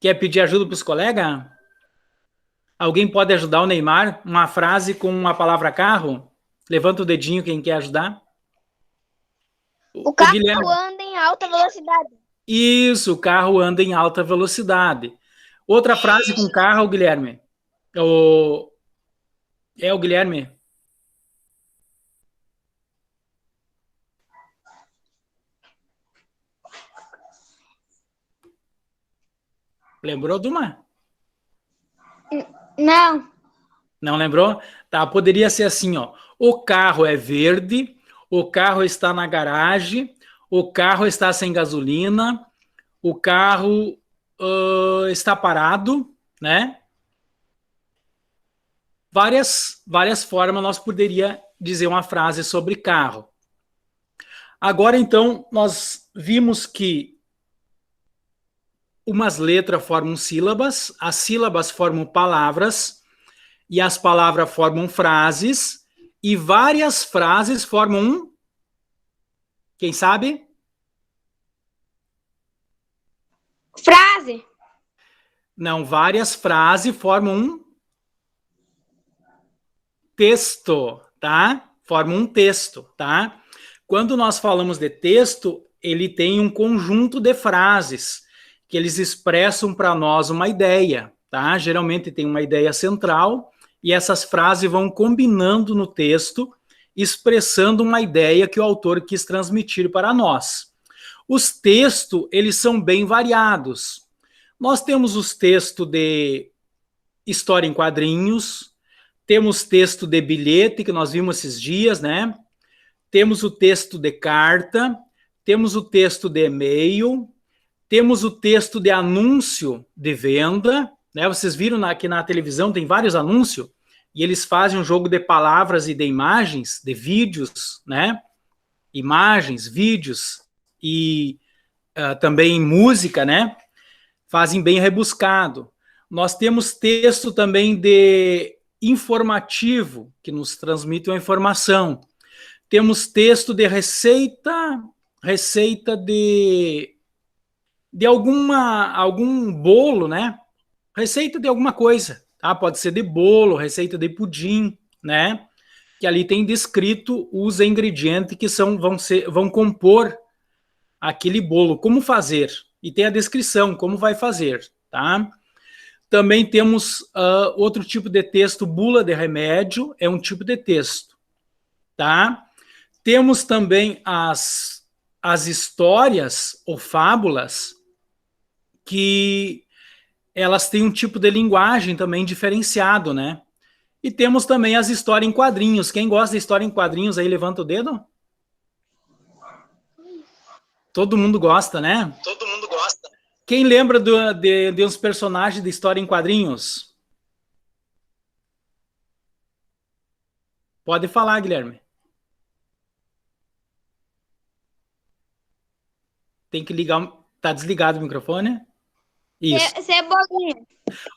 Quer pedir ajuda para os colegas? Alguém pode ajudar o Neymar? Uma frase com a palavra carro? Levanta o dedinho quem quer ajudar. O carro Guilherme. anda em alta velocidade. Isso, o carro anda em alta velocidade. Outra frase com carro, Guilherme. É o Guilherme. Lembrou de uma? Não. Não lembrou? Tá, poderia ser assim, ó. O carro é verde, o carro está na garagem, o carro está sem gasolina, o carro está parado, né? Várias formas nós poderia dizer uma frase sobre carro. Agora, então, nós vimos que umas letras formam sílabas, as sílabas formam palavras, e as palavras formam frases, e várias frases formam quem sabe? Frase. Não, várias frases formam um texto, tá? Formam um texto, tá? Quando nós falamos de texto, ele tem um conjunto de frases que eles expressam para nós uma ideia, tá? Geralmente tem uma ideia central e essas frases vão combinando no texto, expressando uma ideia que o autor quis transmitir para nós. Os textos, eles são bem variados. Nós temos os textos de história em quadrinhos, temos texto de bilhete, que nós vimos esses dias, né? Temos o texto de carta, temos o texto de e-mail, temos o texto de anúncio de venda, né? Vocês viram aqui na televisão, tem vários anúncios, e eles fazem um jogo de palavras e de imagens, de vídeos, né? Imagens, vídeos e também música, né? Fazem bem rebuscado. Nós temos texto também de informativo, que nos transmite uma informação. Temos texto de receita de algum bolo, né? Receita de alguma coisa, tá? Pode ser de bolo, receita de pudim, né? Que ali tem descrito os ingredientes que vão compor aquele bolo, como fazer. E tem a descrição, como vai fazer, tá? Também temos outro tipo de texto, bula de remédio, é um tipo de texto, tá? Temos também as histórias ou fábulas que elas têm um tipo de linguagem também diferenciado, né? E temos também as histórias em quadrinhos. Quem gosta de história em quadrinhos aí, levanta o dedo. Todo mundo gosta, né? Todo mundo gosta. Quem lembra de uns personagens de história em quadrinhos? Pode falar, Guilherme. Tem que ligar. Tá desligado o microfone? Isso. Cebolinha.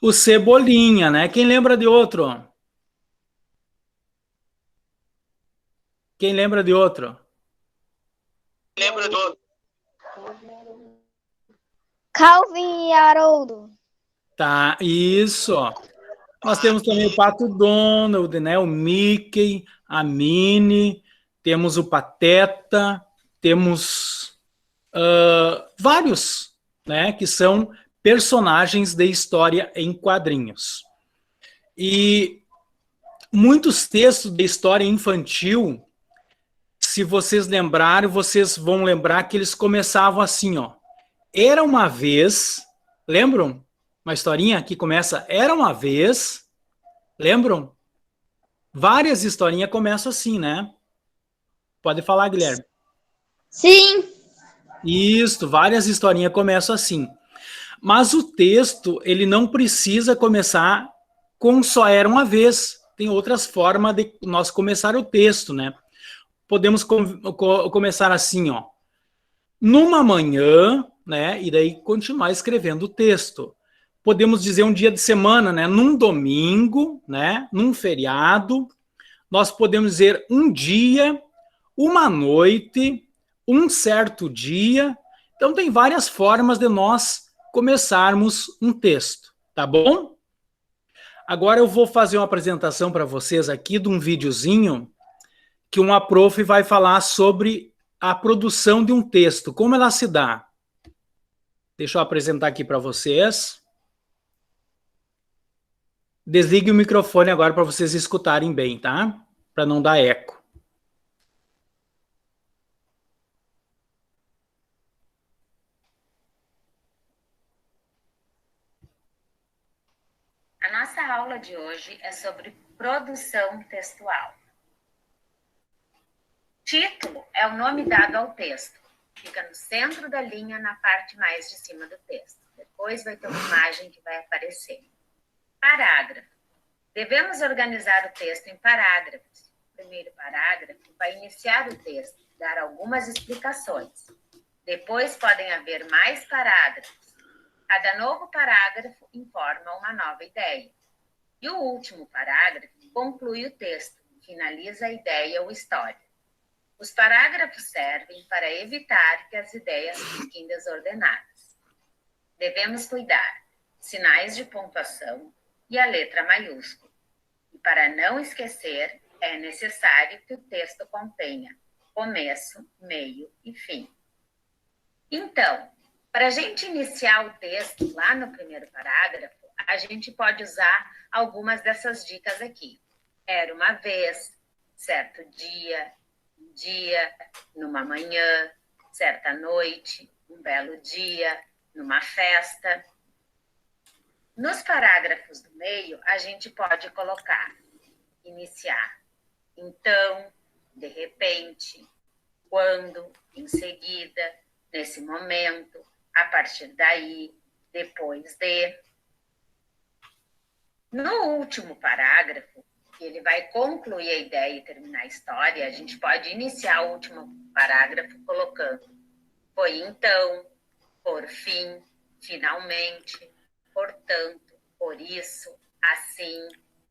O Cebolinha, né? Quem lembra de outro? Quem lembra de outro? Lembra do Calvin e Haroldo. Tá, isso. Nós temos também o Pato Donald, né? O Mickey, a Minnie, temos o Pateta, temos vários, né? Que são personagens de história em quadrinhos. E muitos textos de história infantil, se vocês lembrarem, vocês vão lembrar que eles começavam assim, ó. Era uma vez, lembram? Uma historinha que começa, era uma vez, lembram? Várias historinhas começam assim, né? Pode falar, Guilherme. Sim. Isso, várias historinhas começam assim. Mas o texto, ele não precisa começar com só era uma vez. Tem outras formas de nós começar o texto, né? Podemos começar assim, ó. Numa manhã, né? E daí continuar escrevendo o texto. Podemos dizer um dia de semana, né? Num domingo, né? Num feriado. Nós podemos dizer um dia, uma noite, um certo dia. Então tem várias formas de nós começarmos um texto, tá bom? Agora eu vou fazer uma apresentação para vocês aqui de um videozinho que uma prof vai falar sobre a produção de um texto, como ela se dá. Deixa eu apresentar aqui para vocês. Desligue o microfone agora para vocês escutarem bem, tá? Para não dar eco. A nossa aula de hoje é sobre produção textual. Título é o nome dado ao texto. Fica no centro da linha, na parte mais de cima do texto. Depois vai ter uma imagem que vai aparecer. Parágrafo. Devemos organizar o texto em parágrafos. O primeiro parágrafo vai iniciar o texto, dar algumas explicações. Depois podem haver mais parágrafos. Cada novo parágrafo informa uma nova ideia. E o último parágrafo conclui o texto, finaliza a ideia ou história. Os parágrafos servem para evitar que as ideias fiquem desordenadas. Devemos cuidar sinais de pontuação e a letra maiúscula. E para não esquecer, é necessário que o texto contenha começo, meio e fim. Então, para a gente iniciar o texto lá no primeiro parágrafo, a gente pode usar algumas dessas dicas aqui. Era uma vez, certo dia, numa manhã, certa noite, um belo dia, numa festa. Nos parágrafos do meio, a gente pode colocar, iniciar, então, de repente, quando, em seguida, nesse momento, a partir daí, depois de. No último parágrafo, que ele vai concluir a ideia e terminar a história, a gente pode iniciar o último parágrafo colocando foi então, por fim, finalmente, portanto, por isso, assim,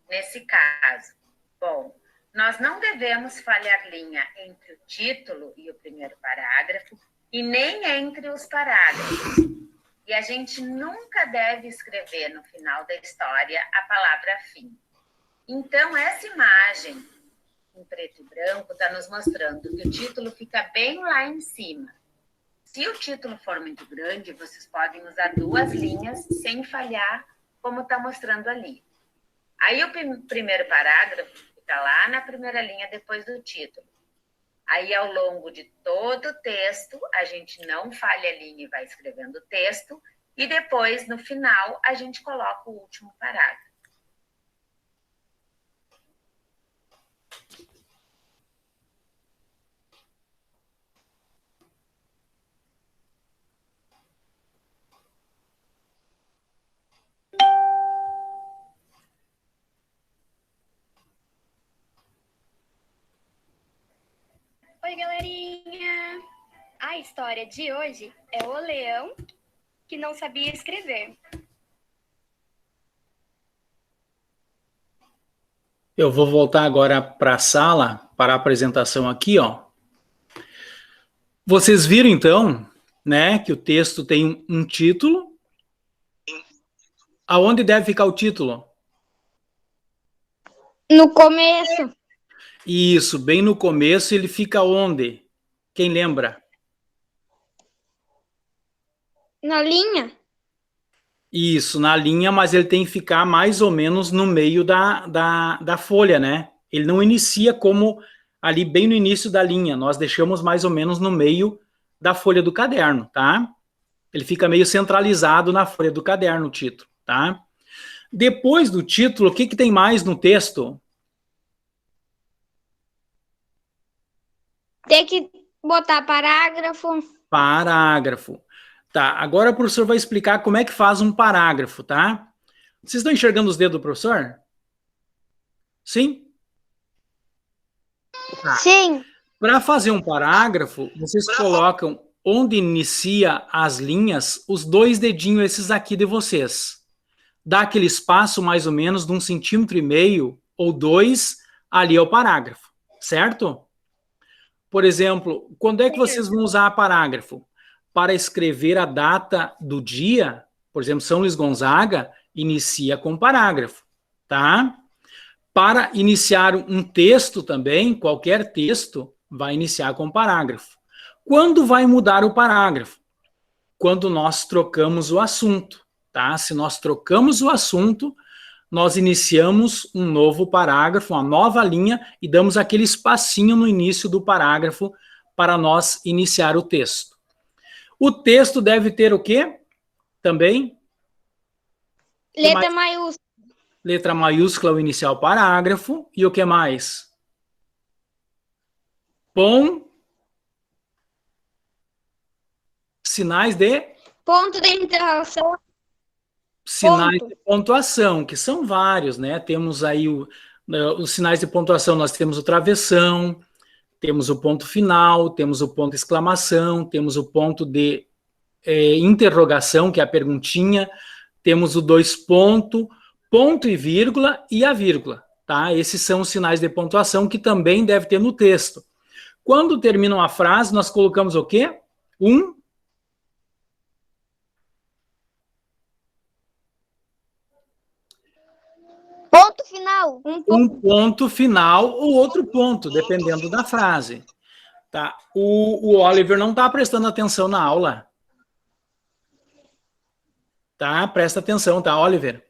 nesse caso. Bom, nós não devemos falhar linha entre o título e o primeiro parágrafo e nem entre os parágrafos. E a gente nunca deve escrever no final da história a palavra fim. Então, essa imagem em preto e branco está nos mostrando que o título fica bem lá em cima. Se o título for muito grande, vocês podem usar duas linhas sem falhar, como está mostrando ali. Aí o primeiro parágrafo fica lá na primeira linha depois do título. Aí, ao longo de todo o texto, a gente não falha a linha e vai escrevendo o texto. E depois, no final, a gente coloca o último parágrafo. Oi, galerinha! A história de hoje é o leão que não sabia escrever. Eu vou voltar agora para a sala, para a apresentação aqui, ó. Vocês viram, então, né, que o texto tem um título. Aonde deve ficar o título? No começo. Isso, bem no começo, ele fica onde? Quem lembra? Na linha. Isso, na linha, mas ele tem que ficar mais ou menos no meio da folha, né? Ele não inicia como ali bem no início da linha, nós deixamos mais ou menos no meio da folha do caderno, tá? Ele fica meio centralizado na folha do caderno, o título, tá? Depois do título, o que tem mais no texto? Tem que botar parágrafo. Parágrafo. Tá, agora o professor vai explicar como é que faz um parágrafo, tá? Vocês estão enxergando os dedos do professor? Sim? Tá. Sim. Para fazer um parágrafo, vocês colocam onde inicia as linhas, os dois dedinhos esses aqui de vocês. Dá aquele espaço mais ou menos de 1,5 cm ou 2, ali é o parágrafo, certo? Por exemplo, quando é que vocês vão usar parágrafo? Para escrever a data do dia por exemplo, São Luís Gonzaga, inicia com parágrafo, tá? Para iniciar um texto também, qualquer texto vai iniciar com parágrafo. Quando vai mudar o parágrafo? Quando nós trocamos o assunto, tá? Se nós trocamos o assunto, nós iniciamos um novo parágrafo, uma nova linha, e damos aquele espacinho no início do parágrafo para nós iniciar o texto. O texto deve ter o quê? Também? Letra maiúscula. Letra maiúscula ao iniciar o parágrafo. E o que mais? Sinais de... Ponto de interrogação. Sinais Ponto. de pontuação, que são vários, né? Temos aí os sinais de pontuação, nós temos o travessão, temos o ponto final, temos o ponto de exclamação, temos o ponto de interrogação, que é a perguntinha, temos o 2 ponto, ponto e vírgula e a vírgula, tá? Esses são os sinais de pontuação que também deve ter no texto. Quando termina uma frase, nós colocamos o quê? Ponto final. Um ponto final ou outro ponto, dependendo da frase. Tá? O Oliver não está prestando atenção na aula. Tá? Presta atenção, tá, Oliver?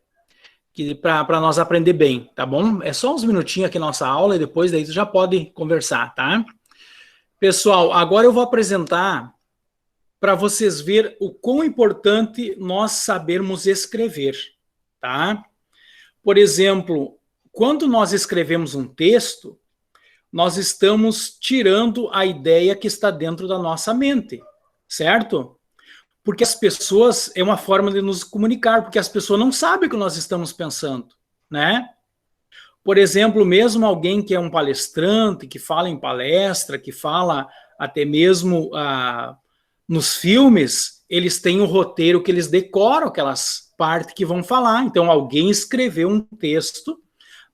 Para nós aprender bem, tá bom? É só uns minutinhos aqui na nossa aula e depois daí tu já pode conversar, tá? Pessoal, agora eu vou apresentar para vocês verem o quão importante nós sabermos escrever, tá? Por exemplo, quando nós escrevemos um texto, nós estamos tirando a ideia que está dentro da nossa mente, certo? Porque as pessoas, é uma forma de nos comunicar, porque as pessoas não sabem o que nós estamos pensando, né? Por exemplo, mesmo alguém que é um palestrante, que fala em palestra, que fala até mesmo nos filmes, eles têm um roteiro que eles decoram aquelas partes que vão falar. Então, alguém escreveu um texto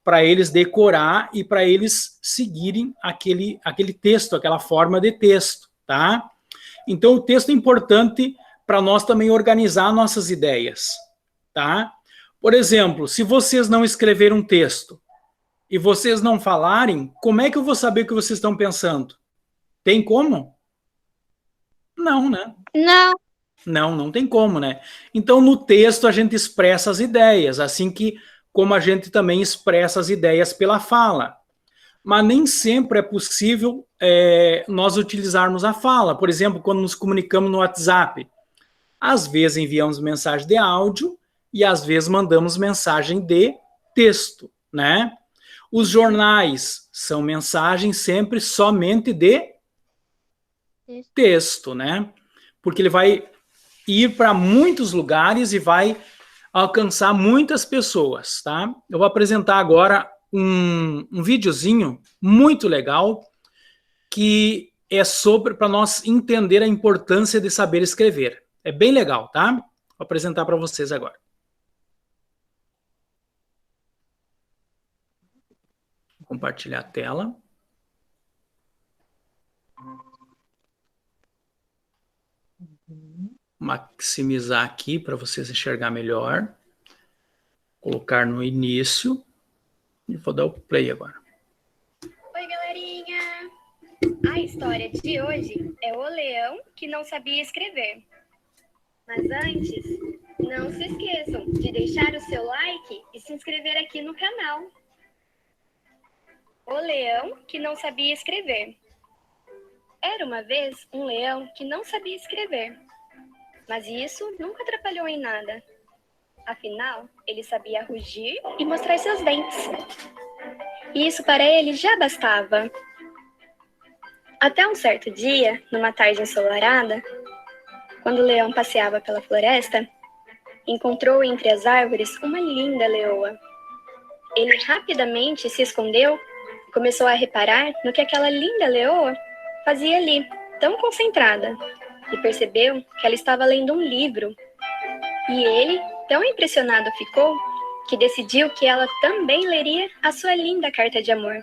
para eles decorar e para eles seguirem aquele texto, aquela forma de texto, tá? Então, o texto é importante para nós também organizar nossas ideias, tá? Por exemplo, se vocês não escreverem um texto e vocês não falarem, como é que eu vou saber o que vocês estão pensando? Tem como? Não, né? Não. Não tem como, né? Então, no texto, a gente expressa as ideias, assim como a gente também expressa as ideias pela fala. Mas nem sempre é possível nós utilizarmos a fala. Por exemplo, quando nos comunicamos no WhatsApp, às vezes enviamos mensagem de áudio e às vezes mandamos mensagem de texto, né? Os jornais são mensagens sempre somente de texto, né? Porque ele vai ir para muitos lugares e vai alcançar muitas pessoas, tá? Eu vou apresentar agora um videozinho muito legal que é sobre para nós entender a importância de saber escrever. É bem legal, tá? Vou apresentar para vocês agora. Vou compartilhar a tela. Maximizar aqui para vocês enxergar melhor. Colocar no início. E vou dar o play agora. Oi, galerinha! A história de hoje é o leão que não sabia escrever. Mas antes, não se esqueçam de deixar o seu like e se inscrever aqui no canal. O leão que não sabia escrever. Era uma vez um leão que não sabia escrever. Mas isso nunca atrapalhou em nada. Afinal, ele sabia rugir e mostrar seus dentes. E isso para ele já bastava. Até um certo dia, numa tarde ensolarada, quando o leão passeava pela floresta, encontrou entre as árvores uma linda leoa. Ele rapidamente se escondeu e começou a reparar no que aquela linda leoa fazia ali, tão concentrada, e percebeu que ela estava lendo um livro. E ele, tão impressionado ficou, que decidiu que ela também leria a sua linda carta de amor.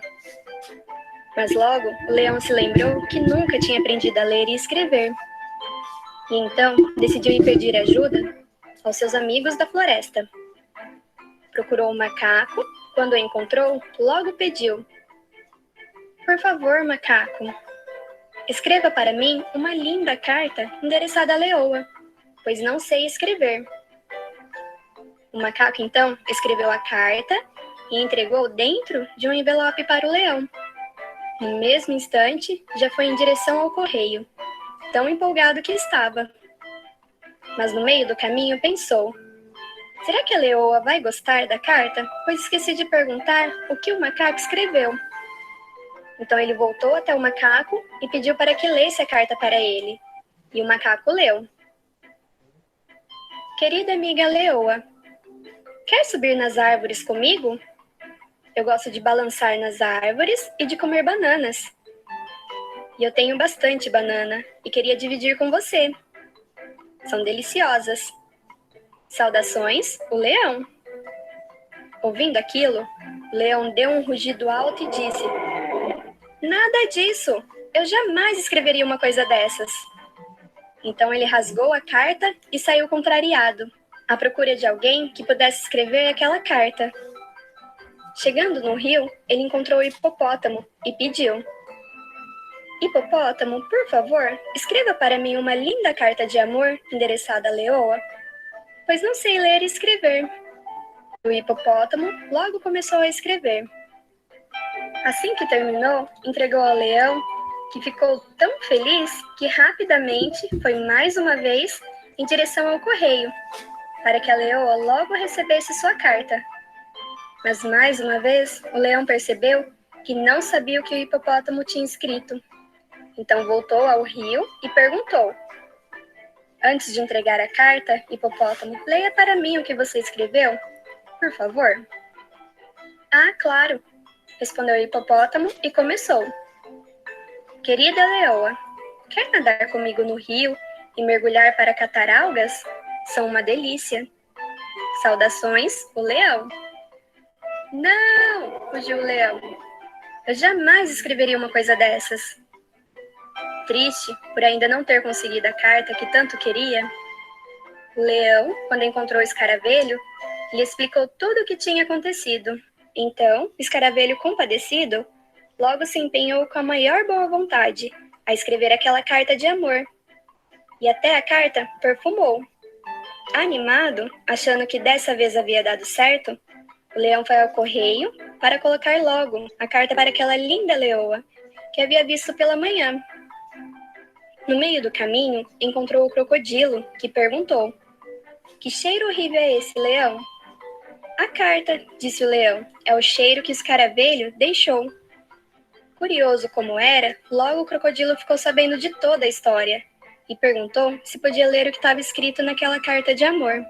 Mas logo, o leão se lembrou que nunca tinha aprendido a ler e escrever. E então, decidiu ir pedir ajuda aos seus amigos da floresta. Procurou o macaco. Quando o encontrou, logo pediu: por favor, macaco, escreva para mim uma linda carta endereçada à leoa, pois não sei escrever. O macaco, então, escreveu a carta e entregou dentro de um envelope para o leão. No mesmo instante, já foi em direção ao correio, tão empolgado que estava. Mas no meio do caminho pensou: será que a leoa vai gostar da carta? Pois esqueci de perguntar o que o macaco escreveu. Então ele voltou até o macaco e pediu para que lesse a carta para ele. E o macaco leu: querida amiga leoa, quer subir nas árvores comigo? Eu gosto de balançar nas árvores e de comer bananas. E eu tenho bastante banana e queria dividir com você. São deliciosas. Saudações, o leão. Ouvindo aquilo, o leão deu um rugido alto e disse: nada disso! Eu jamais escreveria uma coisa dessas. Então ele rasgou a carta e saiu contrariado, à procura de alguém que pudesse escrever aquela carta. Chegando no rio, ele encontrou o hipopótamo e pediu: hipopótamo, por favor, escreva para mim uma linda carta de amor endereçada à leoa, pois não sei ler e escrever. O hipopótamo logo começou a escrever. Assim que terminou, entregou ao leão, que ficou tão feliz que rapidamente foi mais uma vez em direção ao correio, para que a leoa logo recebesse sua carta. Mas mais uma vez, o leão percebeu que não sabia o que o hipopótamo tinha escrito. Então voltou ao rio e perguntou: antes de entregar a carta, hipopótamo, leia para mim o que você escreveu, por favor. Ah, claro, respondeu o hipopótamo e começou: querida leoa, quer nadar comigo no rio e mergulhar para catar algas? São uma delícia. Saudações, o leão. Não, fugiu o leão. Eu jamais escreveria uma coisa dessas. Triste por ainda não ter conseguido a carta que tanto queria, o leão, quando encontrou o escaravelho, lhe explicou tudo o que tinha acontecido. Então, o escaravelho, compadecido, logo se empenhou com a maior boa vontade a escrever aquela carta de amor. E até a carta perfumou. Animado, achando que dessa vez havia dado certo, o leão foi ao correio para colocar logo a carta para aquela linda leoa que havia visto pela manhã. No meio do caminho, encontrou o crocodilo, que perguntou: que cheiro horrível é esse, leão? A carta, disse o leão, é o cheiro que o escaravelho deixou. Curioso como era, logo o crocodilo ficou sabendo de toda a história e perguntou se podia ler o que estava escrito naquela carta de amor.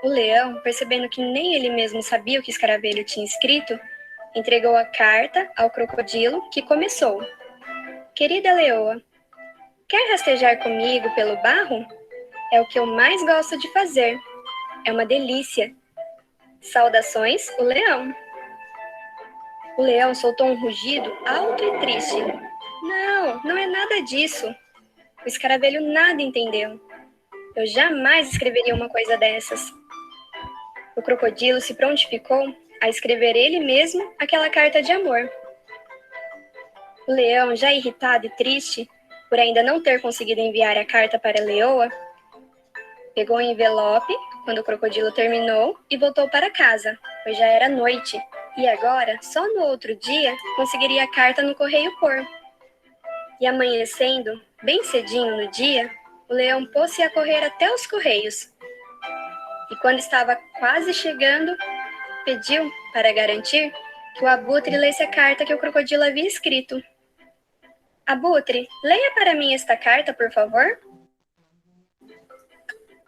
O leão, percebendo que nem ele mesmo sabia o que o escaravelho tinha escrito, entregou a carta ao crocodilo, que começou: querida leoa, quer rastejar comigo pelo barro? É o que eu mais gosto de fazer. É uma delícia. Saudações, o leão. O leão soltou um rugido alto e triste. Não, não é nada disso. O escaravelho nada entendeu. Eu jamais escreveria uma coisa dessas. O crocodilo se prontificou a escrever ele mesmo aquela carta de amor. O leão, já irritado e triste, por ainda não ter conseguido enviar a carta para a leoa, pegou o envelope quando o crocodilo terminou e voltou para casa, pois já era noite, e agora, só no outro dia, conseguiria a carta no correio pôr. E amanhecendo, bem cedinho no dia, o leão pôs-se a correr até os correios. E quando estava quase chegando, pediu, para garantir, que o abutre lesse a carta que o crocodilo havia escrito. Abutre, leia para mim esta carta, por favor.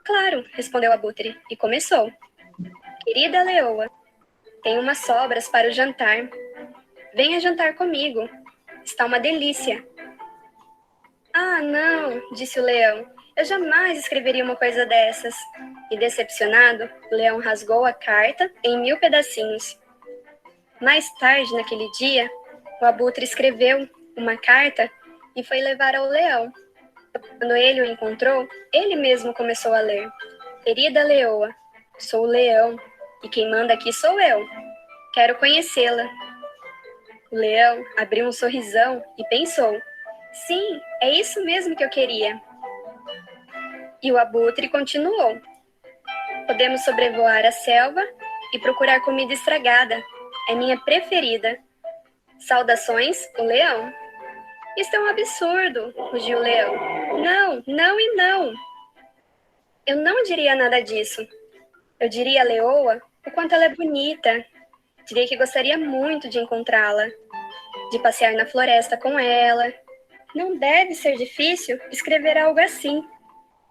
Claro, respondeu o abutre, e começou. Querida leoa, tenho umas sobras para o jantar. Venha jantar comigo. Está uma delícia. Ah, não, disse o leão. Eu jamais escreveria uma coisa dessas. E decepcionado, o leão rasgou a carta em 1000 pedacinhos. Mais tarde, naquele dia, o abutre escreveu uma carta e foi levar ao leão. Quando ele o encontrou, ele mesmo começou a ler. Querida leoa, sou o leão, e quem manda aqui sou eu. Quero conhecê-la. O leão abriu um sorrisão e pensou: sim, é isso mesmo que eu queria. E o abutre continuou: podemos sobrevoar a selva e procurar comida estragada. É minha preferida. Saudações, o leão. Isso é um absurdo, rugiu o leão. Não, não e não. Eu não diria nada disso. Eu diria à leoa o quanto ela é bonita. Diria que gostaria muito de encontrá-la, de passear na floresta com ela. Não deve ser difícil escrever algo assim.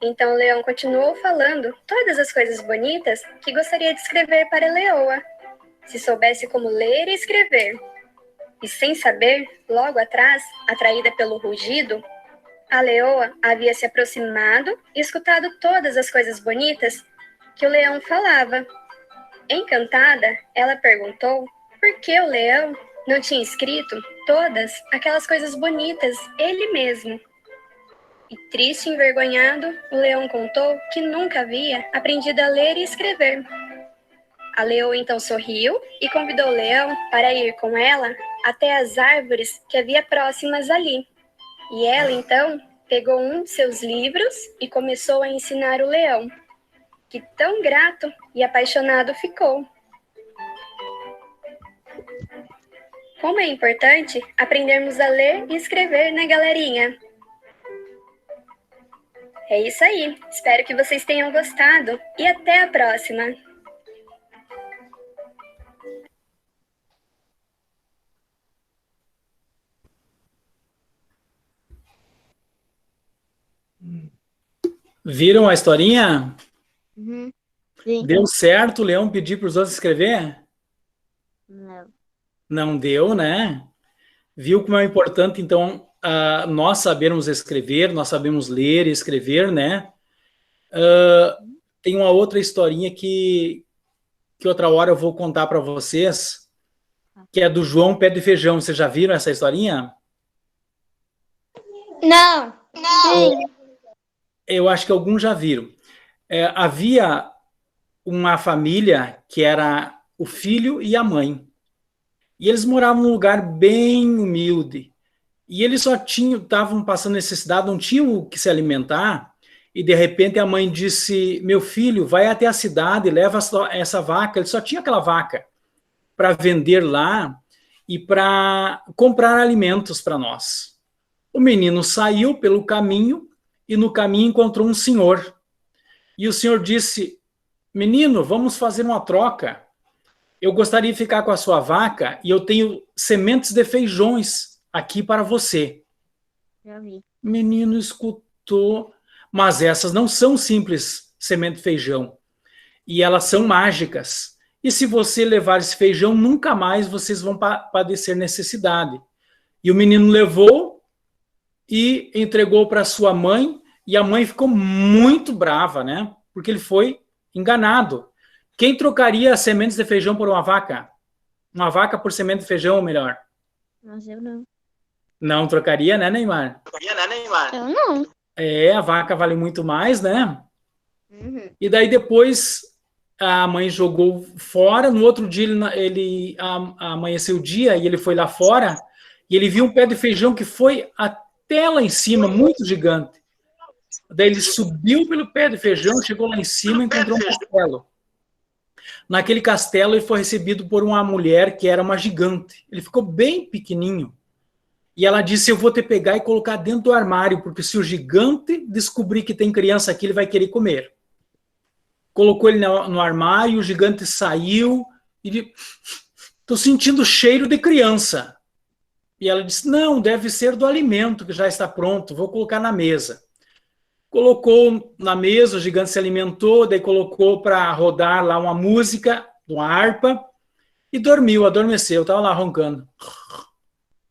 Então o leão continuou falando todas as coisas bonitas que gostaria de escrever para a leoa, se soubesse como ler e escrever. E sem saber, logo atrás, atraída pelo rugido, a leoa havia se aproximado e escutado todas as coisas bonitas que o leão falava. Encantada, ela perguntou por que o leão não tinha escrito todas aquelas coisas bonitas ele mesmo. E triste e envergonhado, o leão contou que nunca havia aprendido a ler e escrever. A leoa então sorriu e convidou o leão para ir com ela até as árvores que havia próximas ali. E ela então pegou um de seus livros e começou a ensinar o leão, que tão grato e apaixonado ficou. Como é importante aprendermos a ler e escrever, né, galerinha? É isso aí. Espero que vocês tenham gostado e até a próxima. Viram a historinha? Uhum. Sim. Deu certo o leão pedir para os outros escrever? Não. Não deu, né? Viu como é importante, então, nós sabermos escrever, nós sabemos ler e escrever, né? Tem uma outra historinha que outra hora eu vou contar para vocês, que é do João Pé de Feijão. Vocês já viram essa historinha? Não. Sim. Eu acho que alguns já viram. Havia uma família que era o filho e a mãe. E eles moravam num lugar bem humilde. E eles só estavam passando necessidade, não tinham o que se alimentar. E de repente a mãe disse: meu filho, vai até a cidade, leva essa vaca. Ele só tinha aquela vaca para vender lá e para comprar alimentos para nós. O menino saiu pelo caminho e no caminho encontrou um senhor. E o senhor disse: menino, vamos fazer uma troca. Eu gostaria de ficar com a sua vaca e eu tenho sementes de feijões aqui para você. Já vi. O menino escutou, mas essas não são simples semente de feijão. E elas são mágicas. E se você levar esse feijão, nunca mais vocês vão padecer necessidade. E o menino levou e entregou para sua mãe, e a mãe ficou muito brava, né? Porque ele foi enganado. Quem trocaria sementes de feijão por uma vaca? Uma vaca por semente de feijão, ou melhor? Mas eu não. Não trocaria, né, Neymar? Eu não. A vaca vale muito mais, né? Uhum. E daí depois a mãe jogou fora. No outro dia ele amanheceu o dia e ele foi lá fora e ele viu um pé de feijão que foi até lá em cima, muito gigante. Daí ele subiu pelo pé de feijão, chegou lá em cima e encontrou um castelo. Naquele castelo ele foi recebido por uma mulher que era uma gigante. Ele ficou bem pequenininho. E ela disse: eu vou te pegar e colocar dentro do armário, porque se o gigante descobrir que tem criança aqui, ele vai querer comer. Colocou ele no armário, o gigante saiu e disse: estou sentindo cheiro de criança. E ela disse: não, deve ser do alimento que já está pronto, vou colocar na mesa. Colocou na mesa, o gigante se alimentou, daí colocou para rodar lá uma música, uma harpa, e dormiu, adormeceu, estava lá roncando.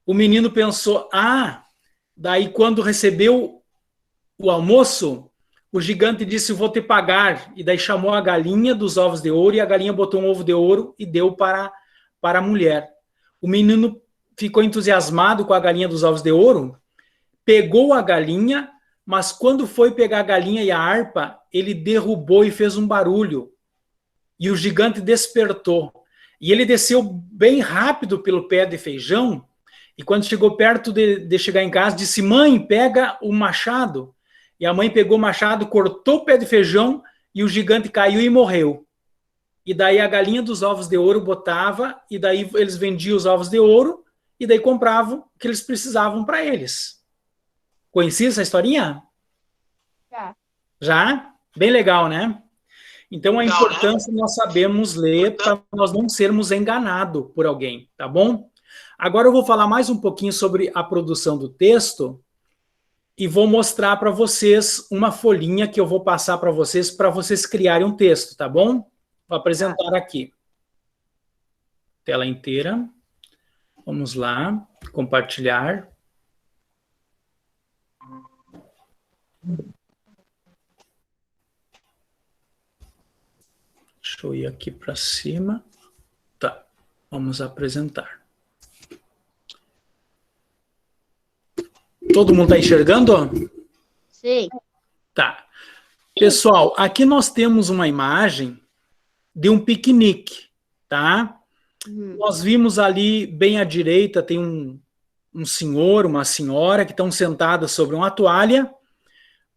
O menino pensou: daí quando recebeu o almoço, o gigante disse: vou te pagar. E daí chamou a galinha dos ovos de ouro, e a galinha botou um ovo de ouro e deu para a mulher. O menino ficou entusiasmado com a galinha dos ovos de ouro, pegou a galinha, mas quando foi pegar a galinha e a harpa, ele derrubou e fez um barulho. E o gigante despertou. E ele desceu bem rápido pelo pé de feijão. E quando chegou perto de chegar em casa, disse: mãe, pega o machado. E a mãe pegou o machado, cortou o pé de feijão e o gigante caiu e morreu. E daí a galinha dos ovos de ouro botava, e daí eles vendiam os ovos de ouro, e daí compravam o que eles precisavam para eles. Conhecia essa historinha? Já. Já? Bem legal, né? Então a Legal, importância de nós sabermos ler para nós não sermos enganados por alguém, tá bom? Agora eu vou falar mais um pouquinho sobre a produção do texto e vou mostrar para vocês uma folhinha que eu vou passar para vocês criarem um texto, tá bom? Vou apresentar aqui. Tela inteira. Vamos lá, compartilhar. Deixa eu ir aqui para cima. Tá, vamos apresentar. Todo mundo está enxergando? Sim. Tá. Pessoal, aqui nós temos uma imagem de um piquenique, tá? Nós vimos ali, bem à direita, tem um senhor, uma senhora que estão sentadas sobre uma toalha.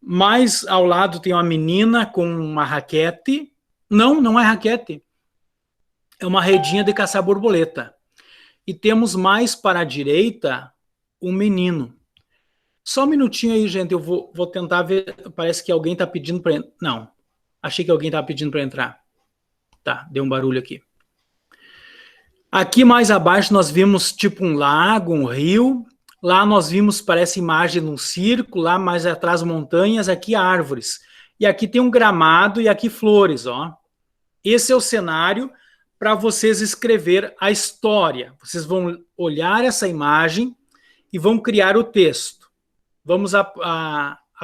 Mais ao lado tem uma menina com uma raquete. Não é raquete. É uma redinha de caçar borboleta. E temos mais para a direita um menino. Só um minutinho aí, gente. Eu vou tentar ver. Parece que alguém está pedindo para entrar. Não. Achei que alguém estava pedindo para entrar. Tá, deu um barulho aqui. Aqui mais abaixo nós vimos tipo um lago, um rio. Lá nós vimos, parece imagem de um circo. Lá mais atrás montanhas, aqui árvores. E aqui tem um gramado e aqui flores, ó. Esse é o cenário para vocês escrever a história. Vocês vão olhar essa imagem e vão criar o texto. Vamos à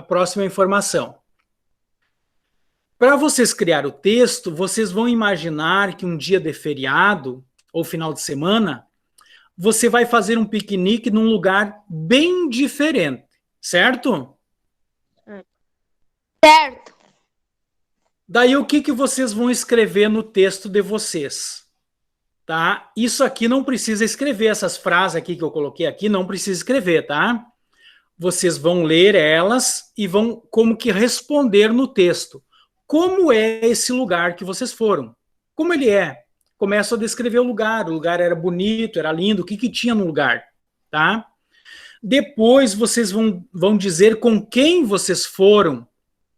próxima informação. Para vocês criar o texto, vocês vão imaginar que um dia de feriado ou final de semana, você vai fazer um piquenique num lugar bem diferente, certo? Certo. Daí o que vocês vão escrever no texto de vocês? Tá? Isso aqui não precisa escrever, essas frases aqui que eu coloquei aqui, não precisa escrever, tá? Vocês vão ler elas e vão como que responder no texto. Como é esse lugar que vocês foram? Como ele é? Começam a descrever o lugar era bonito, era lindo, o que tinha no lugar, tá? Depois vocês vão dizer com quem vocês foram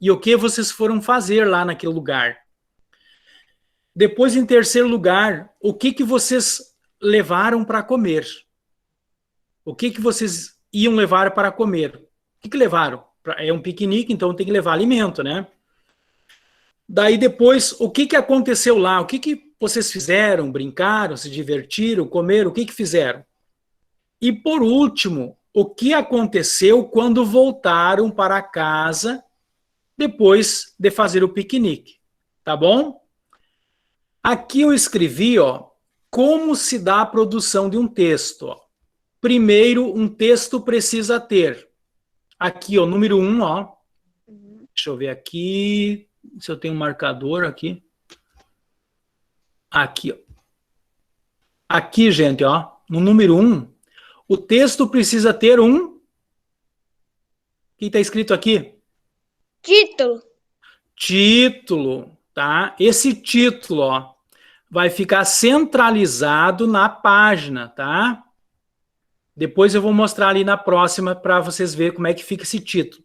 e o que vocês foram fazer lá naquele lugar. Depois, em terceiro lugar, o que vocês levaram para comer? O que vocês iam levar para comer? O que levaram? É um piquenique, então tem que levar alimento, né? Daí depois, o que aconteceu lá? O que vocês fizeram? Brincaram, se divertiram, comeram? O que fizeram? E por último, o que aconteceu quando voltaram para casa depois de fazer o piquenique? Tá bom? Aqui eu escrevi, ó, como se dá a produção de um texto. Ó. Primeiro, um texto precisa ter. Aqui, ó, número 1, ó. Deixa eu ver aqui. Se eu tenho um marcador aqui. Aqui, ó. Aqui, gente, ó, no número 1, o texto precisa ter um... O que está escrito aqui? Título. Título, tá? Esse título, ó, vai ficar centralizado na página, tá? Depois eu vou mostrar ali na próxima para vocês verem como é que fica esse título.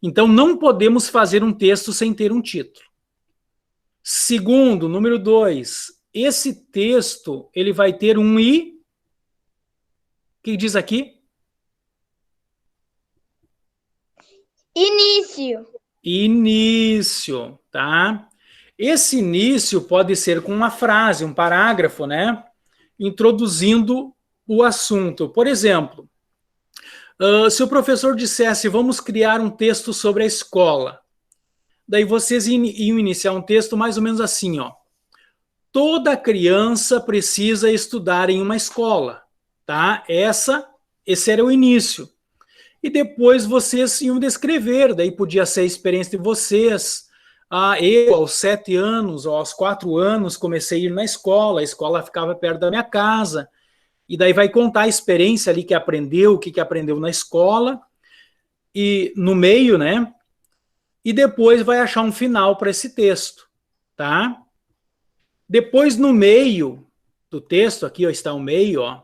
Então, não podemos fazer um texto sem ter um título. Segundo, número 2, esse texto, ele vai ter um I. O que diz aqui? Início. Início, tá? Esse início pode ser com uma frase, um parágrafo, né? Introduzindo o assunto. Por exemplo, se o professor dissesse, vamos criar um texto sobre a escola, daí vocês iam iniciar um texto mais ou menos assim, ó. Toda criança precisa estudar em uma escola, tá? Esse era o início. E depois vocês iam descrever, daí podia ser a experiência de vocês, Eu, aos 7 anos, ou aos 4 anos, comecei a ir na escola, a escola ficava perto da minha casa, e daí vai contar a experiência ali que aprendeu, o que aprendeu na escola, e no meio, né? E depois vai achar um final para esse texto, tá? Depois, no meio do texto, aqui ó, está o meio, ó,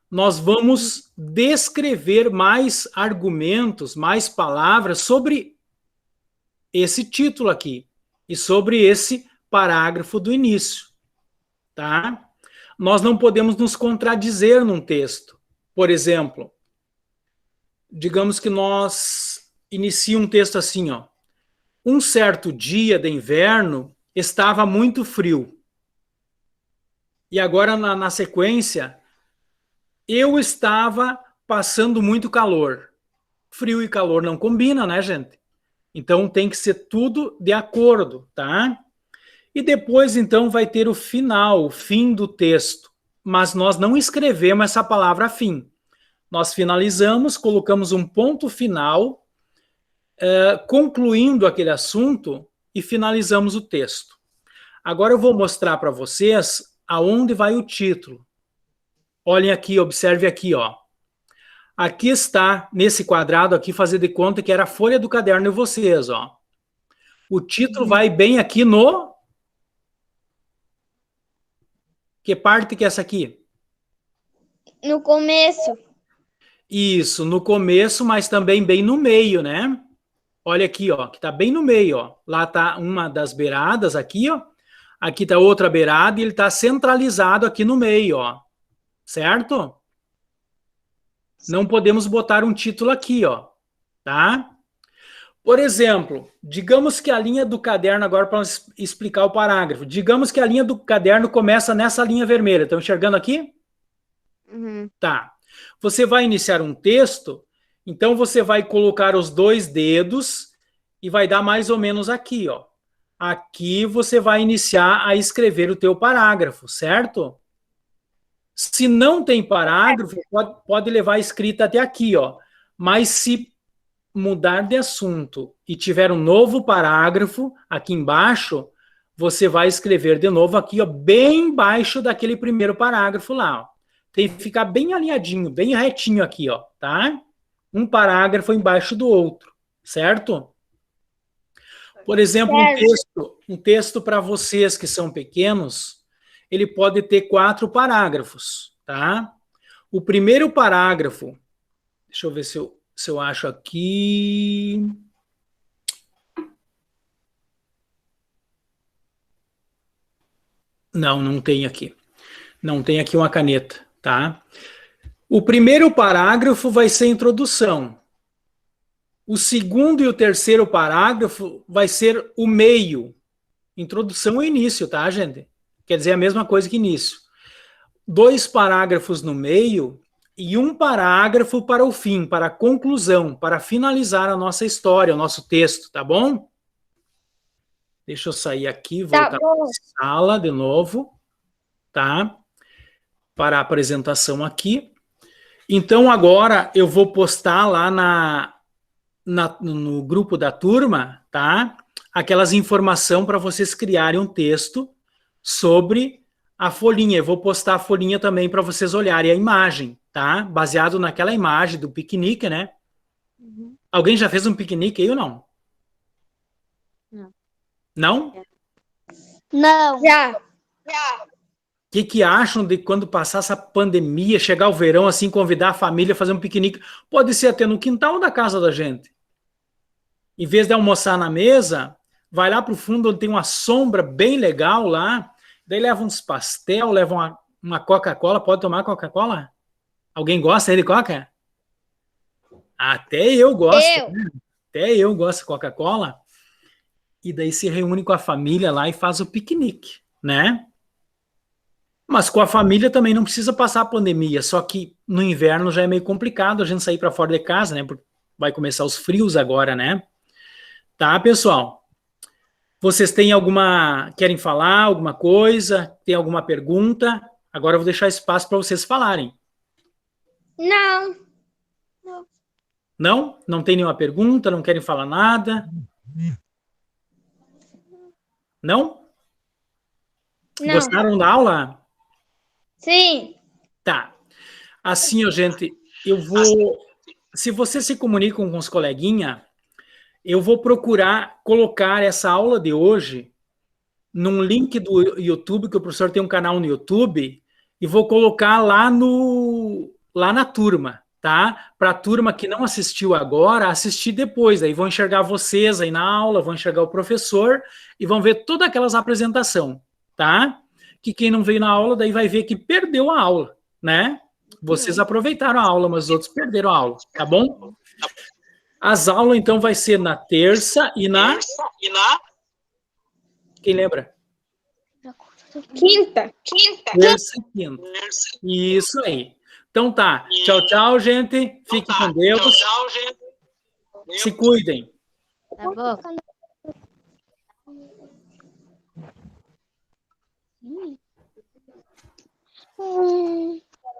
nós vamos descrever mais argumentos, mais palavras sobre esse título aqui e sobre esse parágrafo do início, tá? Nós não podemos nos contradizer num texto. Por exemplo, digamos que nós iniciamos um texto assim, ó. Um certo dia de inverno estava muito frio. E agora, na sequência, eu estava passando muito calor. Frio e calor não combinam, né, gente? Então, tem que ser tudo de acordo, tá? E depois, então, vai ter o final, o fim do texto. Mas nós não escrevemos essa palavra fim. Nós finalizamos, colocamos um ponto final, concluindo aquele assunto e finalizamos o texto. Agora eu vou mostrar para vocês aonde vai o título. Olhem aqui, observe aqui, ó. Aqui está, nesse quadrado aqui, fazer de conta que era a folha do caderno de vocês, ó. O título vai bem aqui no... Que parte que é essa aqui? No começo. Isso, no começo, mas também bem no meio, né? Olha aqui, ó, que tá bem no meio, ó. Lá tá uma das beiradas aqui, ó. Aqui tá outra beirada e ele tá centralizado aqui no meio, ó. Certo? Não podemos botar um título aqui, ó. Tá? Por exemplo, digamos que a linha do caderno, agora para explicar o parágrafo, digamos que a linha do caderno começa nessa linha vermelha. Estão enxergando aqui? Uhum. Tá. Você vai iniciar um texto, então você vai colocar os 2 dedos e vai dar mais ou menos aqui, ó. Aqui você vai iniciar a escrever o teu parágrafo, certo? Se não tem parágrafo, pode levar a escrita até aqui, ó. Mas se mudar de assunto e tiver um novo parágrafo aqui embaixo, você vai escrever de novo aqui, ó, bem embaixo daquele primeiro parágrafo lá, ó. Tem que ficar bem alinhadinho, bem retinho aqui, ó, tá? Um parágrafo embaixo do outro, certo? Por exemplo, um texto para vocês que são pequenos, ele pode ter 4 parágrafos, tá? O primeiro parágrafo, deixa eu ver se eu acho aqui. Não tem aqui. Não tem aqui uma caneta, tá? O primeiro parágrafo vai ser a introdução. O segundo e o terceiro parágrafo vai ser o meio. Introdução e início, tá, gente? Quer dizer a mesma coisa que início. 2 parágrafos no meio e um parágrafo para o fim, para a conclusão, para finalizar a nossa história, o nosso texto, tá bom? Deixa eu sair aqui, voltar para a sala de novo, tá? Para a apresentação aqui. Então, agora eu vou postar lá no grupo da turma, tá? Aquelas informações para vocês criarem um texto sobre a folhinha. Eu vou postar a folhinha também para vocês olharem a imagem, tá? Baseado naquela imagem do piquenique, né? Uhum. Alguém já fez um piquenique aí ou não? Não. Não? Não. Já. O que acham de quando passar essa pandemia, chegar o verão, assim, convidar a família a fazer um piquenique? Pode ser até no quintal da casa da gente. Em vez de almoçar na mesa, vai lá para o fundo onde tem uma sombra bem legal lá, daí leva uns pastel, leva uma Coca-Cola. Pode tomar Coca-Cola? Alguém gosta de Coca? Até eu gosto. Né? Até eu gosto de Coca-Cola. E daí se reúne com a família lá e faz o piquenique, né? Mas com a família também não precisa passar a pandemia, só que no inverno já é meio complicado a gente sair para fora de casa, né? Porque vai começar os frios agora, né? Tá, pessoal? Vocês têm querem falar alguma coisa? Tem alguma pergunta? Agora eu vou deixar espaço para vocês falarem. Não. Não? Não tem nenhuma pergunta? Não querem falar nada? Não? Não. Gostaram da aula? Sim. Tá. Assim, ó, gente, eu vou... Se vocês se comunicam com os coleguinhas, eu vou procurar colocar essa aula de hoje num link do YouTube, que o professor tem um canal no YouTube, e vou colocar lá na turma, tá? Para a turma que não assistiu agora, assistir depois. Aí vão enxergar vocês aí na aula, vão enxergar o professor e vão ver todas aquelas apresentações, tá? Que quem não veio na aula, daí vai ver que perdeu a aula, né? Vocês aproveitaram a aula, mas os outros perderam a aula, tá bom? As aulas, então, vai ser na terça e na... Quem lembra? Quinta. Terça e quinta. Isso aí. Então tá. Tchau, tchau, gente. Fiquem com Deus. Tchau, gente. Se cuidem. Tá bom.